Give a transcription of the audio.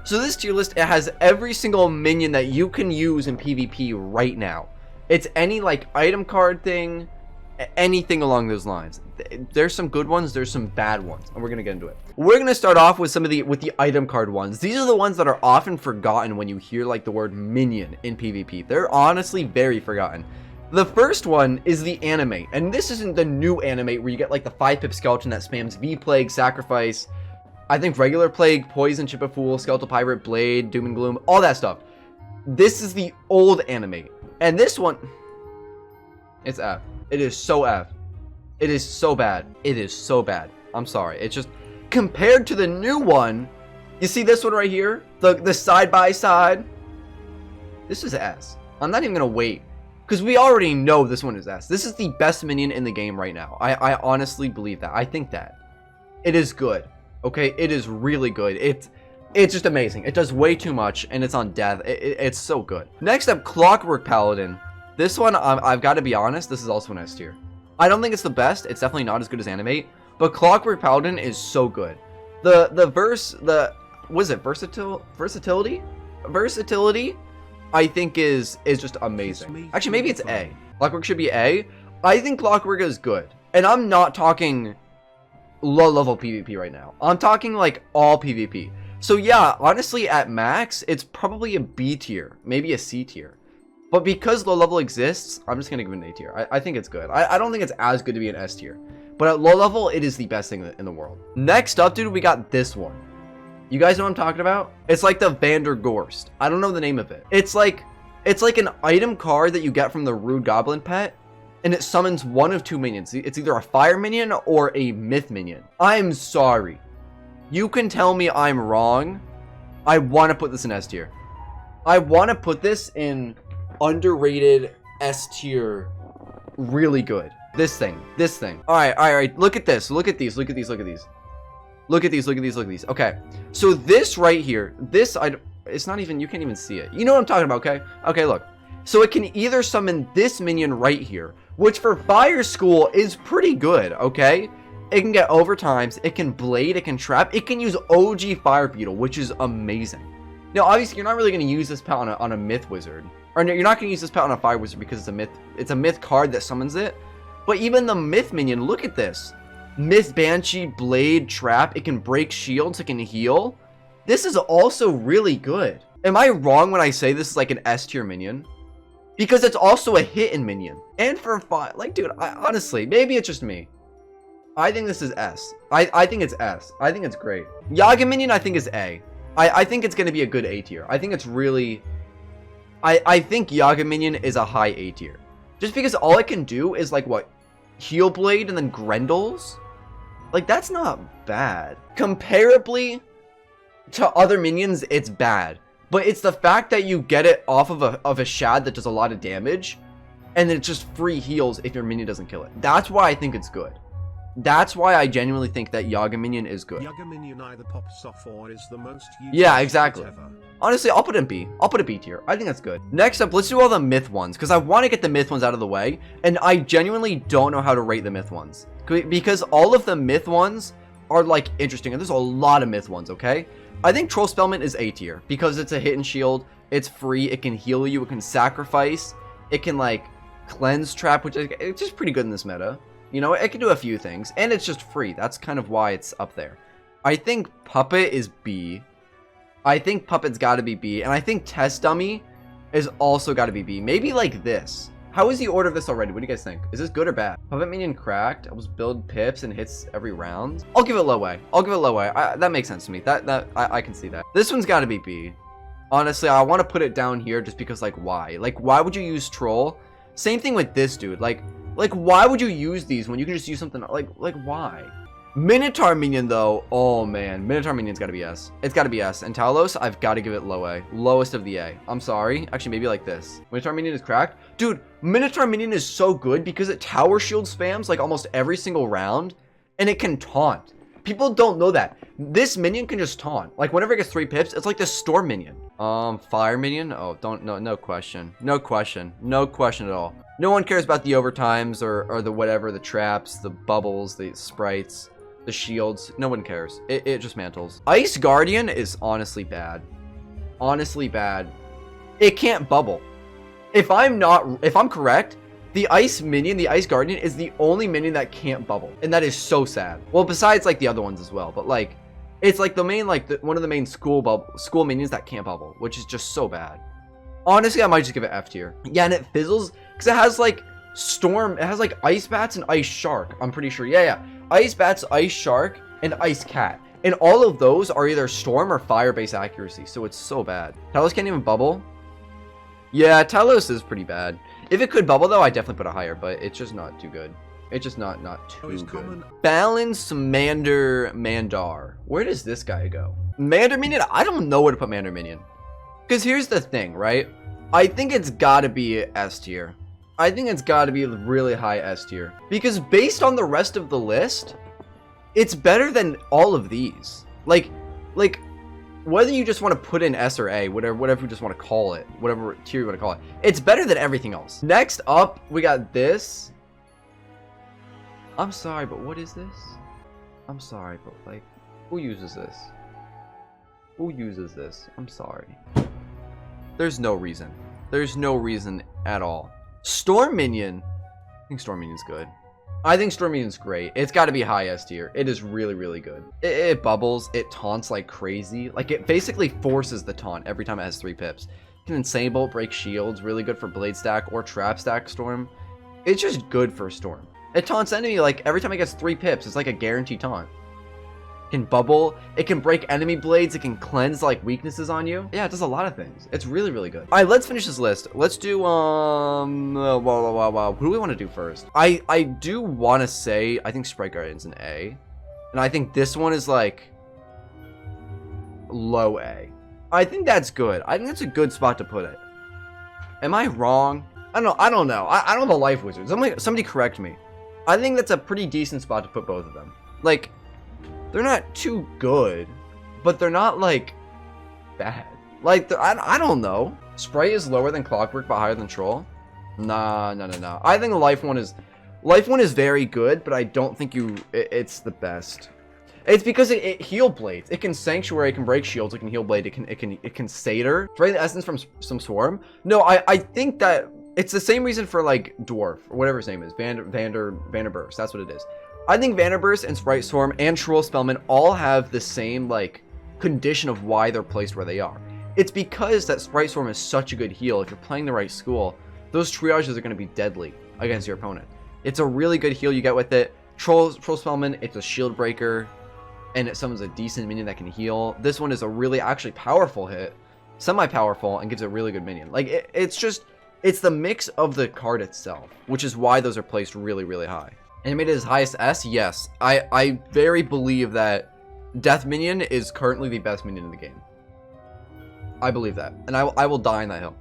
So this tier list, it has every single minion that you can use in PvP right now. It's any like item card thing, anything along those lines. There's some good ones, there's some bad ones, and we're gonna get into it. We're gonna start off with some of the item card ones. These are the ones that are often forgotten when you hear like the word minion in PvP. They're honestly very forgotten. The first one is the animate, and this isn't the new animate where you get like the 5-pip skeleton that spams V-Plague, Sacrifice, I think regular Plague, Poison, Chip of Fool, Skeletal Pirate, Blade, Doom and Gloom, all that stuff. This is the old animate, and this one, it's F. It is so F. It is so bad. It is so bad. I'm sorry. It's just, compared to the new one, you see this one right here? The side by side? This is S. I'm not even going to wait, because we already know this one is S. This is the best minion in the game right now. I honestly believe that. I think that. It is good. Okay? It is really good. It's just amazing. It does way too much, and it's on death. It's so good. Next up, Clockwork Paladin. This one, I've got to be honest, this is also an S tier. I don't think it's the best. It's definitely not as good as Animate, but Clockwork Paladin is so good. Was it versatility? Versatility, I think is just amazing. Actually, maybe it's A. Clockwork should be A. I think Clockwork is good. And I'm not talking low level PvP right now. I'm talking like all PvP. So yeah, honestly, at max, it's probably a B tier, maybe a C tier. But because low level exists, I'm just going to give it an A tier. I think it's good. I don't think it's as good to be an S tier. But at low level, it is the best thing in the world. Next up, dude, we got this one. You guys know what I'm talking about? It's like the Vandergorst. I don't know the name of it. It's like an item card that you get from the Rude Goblin pet. And it summons one of two minions. It's either a fire minion or a myth minion. I'm sorry. You can tell me I'm wrong. I want to put this in S tier. I want to put this in underrated S tier. Really good. This thing. All right. Look at this. Look at these. Okay. So this right here, it's not even, you can't even see it. You know what I'm talking about, okay? Okay, look. So it can either summon this minion right here, which for Fire School is pretty good, okay? It can get overtimes, it can blade, it can trap, it can use OG Fire Beetle, which is amazing. Now, obviously, you're not really going to use this pet on a Myth Wizard. Or no, you're not going to use this pet on a Fire Wizard because it's a Myth card that summons it. But even the Myth minion, look at this. Myth Banshee, Blade, Trap, it can break shields, it can heal. This is also really good. Am I wrong when I say this is like an S tier minion? Because it's also a hit-in minion. And for five, like, dude, honestly, maybe it's just me. I think this is S. I think it's S. I think it's great. Yaga minion, I think is A. I think it's going to be a good A tier. I think it's really... I think Yaga minion is a high A tier. Just because all it can do is, like, what? Heal Blade and then Grendels? Like, that's not bad. Comparably to other minions, it's bad. But it's the fact that you get it off of a shad that does a lot of damage, and then it just free heals if your minion doesn't kill it. That's why I think it's good. That's why I genuinely think that Yaga minion is good. Yaga minion either pops off or is the most used. Yeah, exactly. Honestly, I'll put it in B. I'll put a B tier. I think that's good. Next up, let's do all the myth ones, because I want to get the myth ones out of the way, and I genuinely don't know how to rate the myth ones. Because all of the myth ones are, like, interesting, and there's a lot of myth ones, okay? I think Troll Spellman is A tier, because it's a hit and shield, it's free, it can heal you, it can sacrifice, it can, like, cleanse trap, which is it's just pretty good in this meta. You know, it can do a few things, and it's just free. That's kind of why it's up there. I think Puppet is B. I think Puppet's got to be B, and I think Test Dummy is also got to be B. Maybe like this. How is the order of this already? What do you guys think? Is this good or bad? Puppet minion cracked. I was build pips and hits every round. I'll give it low A. That makes sense to me. I can see that. This one's got to be B. Honestly, I want to put it down here just because, like, why? Like, why would you use Troll? Same thing with this dude. Like, why would you use these when you can just use something like why? Minotaur minion, though, oh man, Minotaur minion's gotta be S. It's gotta be S. And Talos, I've got to give it low A. Lowest of the A. I'm sorry. Actually, maybe like this. Minotaur minion is cracked. Dude, Minotaur minion is so good because it tower shield spams like almost every single round, and it can taunt. People don't know that. This minion can just taunt. Like, whenever it gets 3 pips, it's like the storm minion. Fire minion? Oh, no question. No question at all. No one cares about the overtimes or the whatever, the traps, the bubbles, the sprites. The shields, no one cares. It just mantles. Ice Guardian is honestly bad. Honestly bad. It can't bubble. If I'm correct, the ice minion, the Ice Guardian, is the only minion that can't bubble. And that is so sad. Well, besides like the other ones as well, but like it's like the main, like one of the main school minions that can't bubble, which is just so bad. Honestly, I might just give it F tier. Yeah, and it fizzles because it has like storm, it has like ice bats and ice shark. I'm pretty sure. Yeah. Ice bats, ice shark, and ice cat. And all of those are either storm or fire based accuracy. So it's so bad. Talos can't even bubble. Yeah, Talos is pretty bad. If it could bubble though, I'd definitely put it higher, but it's just not too good. It's just not too good. Common. Balance Mandar. Where does this guy go? Mandar Minion? I don't know where to put Mandar Minion. Because here's the thing, right? I think it's gotta be S tier. I think it's gotta be really high S tier. Because based on the rest of the list, it's better than all of these. Like, whether you just want to put in S or A, whatever you just want to call it, whatever tier you want to call it, it's better than everything else. Next up, we got this. I'm sorry, but what is this? I'm sorry, but like, who uses this? Who uses this? I'm sorry. There's no reason. There's no reason at all. Storm Minion. I think Storm Minion's good. I think Storm Minion's great. It's got to be high S tier. It is really, really good. It bubbles. It taunts like crazy. Like, it basically forces the taunt every time it has 3 pips. It can Insane Bolt, break shields. Really good for Blade Stack or Trap Stack Storm. It's just good for Storm. It taunts enemy like every time it gets 3 pips. It's like a guaranteed taunt. It can bubble. It can break enemy blades. It can cleanse like weaknesses on you. Yeah, it does a lot of things. It's really, really good. All right, let's finish this list. Let's do who do we want to do first? I do want to say I think Sprite Guardian's an A, and I think this one is like low A. I think that's good. I think that's a good spot to put it. Am I wrong? I don't know. I don't have a life wizard. Somebody correct me. I think that's a pretty decent spot to put both of them. Like, they're not too good, but they're not like bad. Like, I don't know. Sprite is lower than Clockwork but higher than Troll. Nah. I think the life one is very good, but I don't think it's the best. It's because it heal blades. It can Sanctuary, it can break shields, it can heal blade, it can Satyr. Drain the essence from some Swarm. No, I think that it's the same reason for like Dwarf or whatever his name is. Vanderburst. That's what it is. I think Vanderburst and Sprite Swarm and Troll Spellman all have the same like condition of why they're placed where they are. It's because that Sprite Swarm is such a good heal. If you're playing the right school, those triages are going to be deadly against your opponent. It's a really good heal you get with it. Troll Spellman, it's a shield breaker, and it summons a decent minion that can heal. This one is a really actually powerful hit, semi-powerful, and gives a really good minion. Like it's the mix of the card itself, which is why those are placed really, really high. And it made it as high as S? Yes. I very believe that Death Minion is currently the best minion in the game. I believe that. And I will die on that hill.